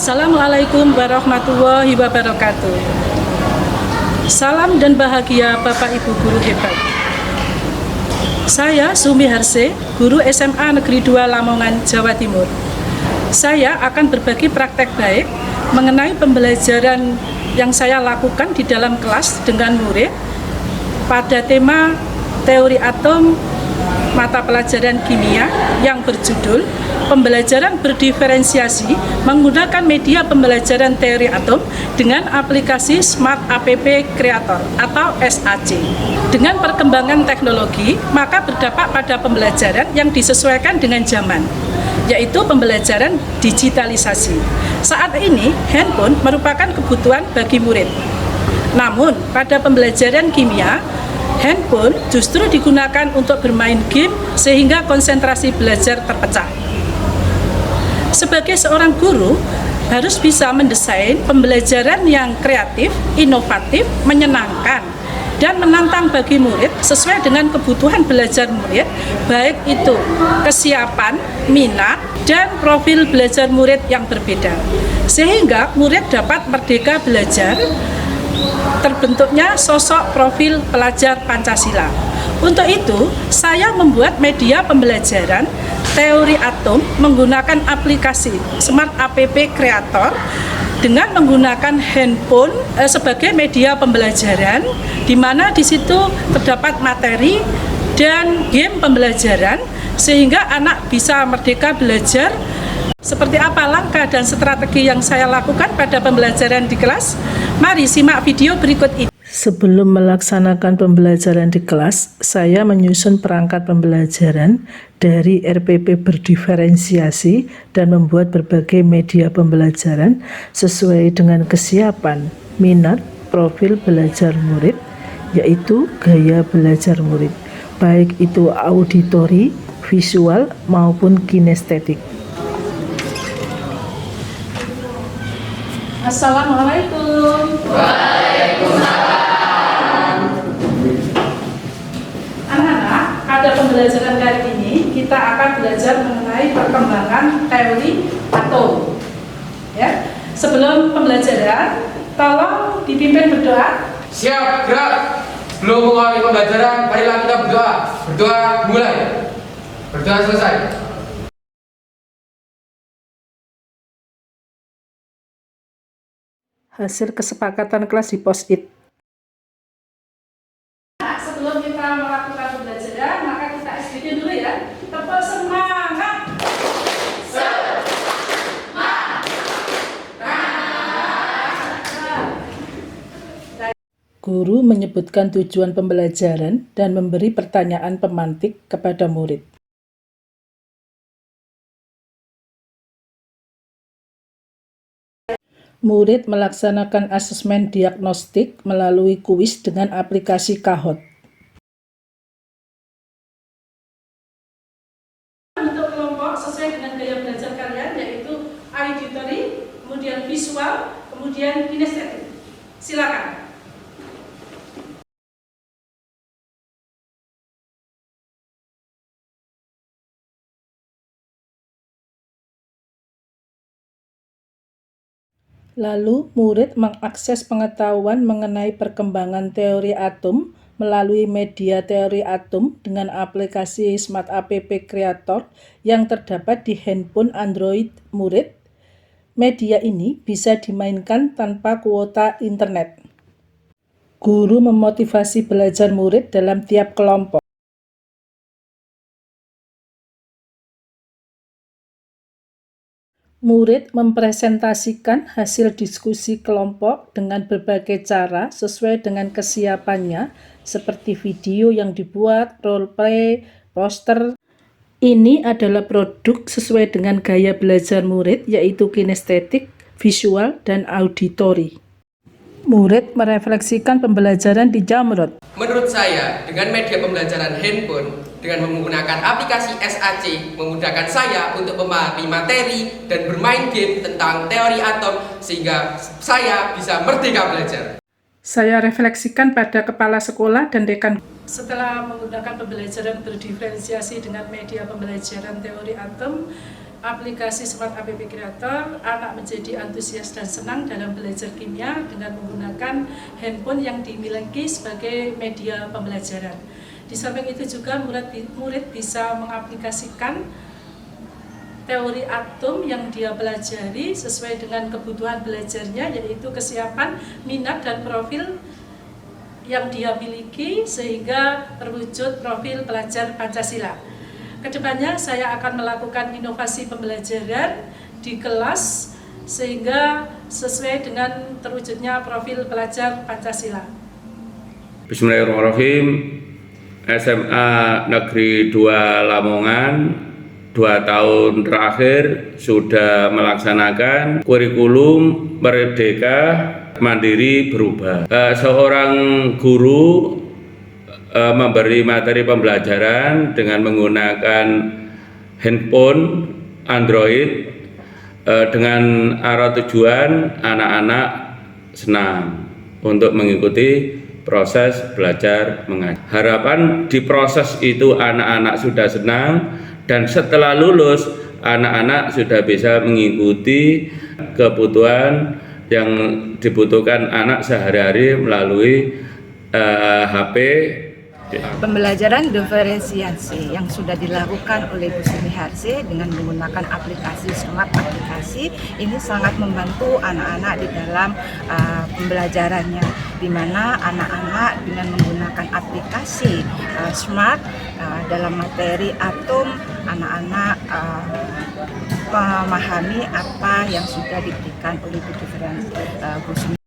Assalamualaikum warahmatullahi wabarakatuh. Salam dan bahagia Bapak Ibu guru hebat. Saya Sumi Harse, guru SMA Negeri 2 Lamongan, Jawa Timur. Saya akan berbagi praktek baik mengenai pembelajaran yang saya lakukan di dalam kelas dengan murid pada tema teori atom mata pelajaran kimia yang berjudul Pembelajaran Berdiferensiasi menggunakan media pembelajaran teori atom dengan aplikasi Smart App Creator atau SAC. Dengan perkembangan teknologi, maka berdampak pada pembelajaran yang disesuaikan dengan zaman, yaitu pembelajaran digitalisasi. Saat ini, handphone merupakan kebutuhan bagi murid. Namun, pada pembelajaran kimia, handphone justru digunakan untuk bermain game sehingga konsentrasi belajar terpecah. Sebagai seorang guru, harus bisa mendesain pembelajaran yang kreatif, inovatif, menyenangkan, dan menantang bagi murid sesuai dengan kebutuhan belajar murid, baik itu kesiapan, minat, dan profil belajar murid yang berbeda. Sehingga murid dapat merdeka belajar, terbentuknya sosok profil pelajar Pancasila. Untuk itu, saya membuat media pembelajaran teori atom menggunakan aplikasi Smart App Creator dengan menggunakan handphone sebagai media pembelajaran, di mana di situ terdapat materi dan game pembelajaran sehingga anak bisa merdeka belajar. Seperti apa langkah dan strategi yang saya lakukan pada pembelajaran di kelas? Mari simak video berikut ini. Sebelum melaksanakan pembelajaran di kelas, saya menyusun perangkat pembelajaran dari RPP berdiferensiasi dan membuat berbagai media pembelajaran sesuai dengan kesiapan, minat, profil belajar murid, yaitu gaya belajar murid, baik itu auditori, visual, maupun kinestetik. Assalamualaikum. Waalaikumsalam. Anak-anak, pada pembelajaran kali ini kita akan belajar mengenai perkembangan teori atom. Ya, sebelum pembelajaran, tolong dipimpin berdoa. Siap, gerak. Belum mengawali pembelajaran, marilah kita berdoa. Berdoa mulai. Berdoa selesai. Hasil kesepakatan kelas di post-it. Sebelum kita melakukan pembelajaran, maka kita SBD dulu ya. Tepuk semangat. Guru menyebutkan tujuan pembelajaran dan memberi pertanyaan pemantik kepada murid. Murid melaksanakan asesmen diagnostik melalui kuis dengan aplikasi Kahoot. Untuk kelompok sesuai dengan gaya belajar kalian, yaitu auditory, kemudian visual, kemudian kinestetik. Silakan. Lalu, murid mengakses pengetahuan mengenai perkembangan teori atom melalui media teori atom dengan aplikasi Smart App Creator yang terdapat di handphone Android murid. Media ini bisa dimainkan tanpa kuota internet. Guru memotivasi belajar murid dalam tiap kelompok. Murid mempresentasikan hasil diskusi kelompok dengan berbagai cara sesuai dengan kesiapannya, seperti video yang dibuat, role play, poster. Ini adalah produk sesuai dengan gaya belajar murid, yaitu kinestetik, visual, dan auditori. Murid merefleksikan pembelajaran di Jamrot. Menurut saya, dengan media pembelajaran handphone, dengan menggunakan aplikasi SAC, memudahkan saya untuk memahami materi dan bermain game tentang teori atom, sehingga saya bisa merdeka belajar. Saya refleksikan pada kepala sekolah dan dekan. Setelah menggunakan pembelajaran berdiferensiasi dengan media pembelajaran teori atom, aplikasi Smart App Creator, anak menjadi antusias dan senang dalam belajar kimia dengan menggunakan handphone yang dimiliki sebagai media pembelajaran. Di samping itu juga murid bisa mengaplikasikan teori atom yang dia pelajari sesuai dengan kebutuhan belajarnya, yaitu kesiapan, minat, dan profil yang dia miliki sehingga terwujud profil pelajar Pancasila. Kedepannya saya akan melakukan inovasi pembelajaran di kelas sehingga sesuai dengan terwujudnya profil pelajar Pancasila. Bismillahirrahmanirrahim. SMA Negeri 2 Lamongan 2 tahun terakhir sudah melaksanakan kurikulum Merdeka Mandiri Berubah. Seorang guru memberi materi pembelajaran dengan menggunakan handphone Android dengan arah tujuan anak-anak senang untuk mengikuti proses belajar mengajar. Harapan di proses itu anak-anak sudah senang, dan setelah lulus anak-anak sudah bisa mengikuti kebutuhan yang dibutuhkan anak sehari-hari melalui HP. Pembelajaran diferensiasi yang sudah dilakukan oleh Bu Sumi Harsih dengan menggunakan aplikasi Smart Aplikasi ini sangat membantu anak-anak di dalam pembelajarannya, di mana anak-anak dengan menggunakan aplikasi Smart dalam materi atom, anak-anak memahami apa yang sudah diberikan oleh Bu Sumi.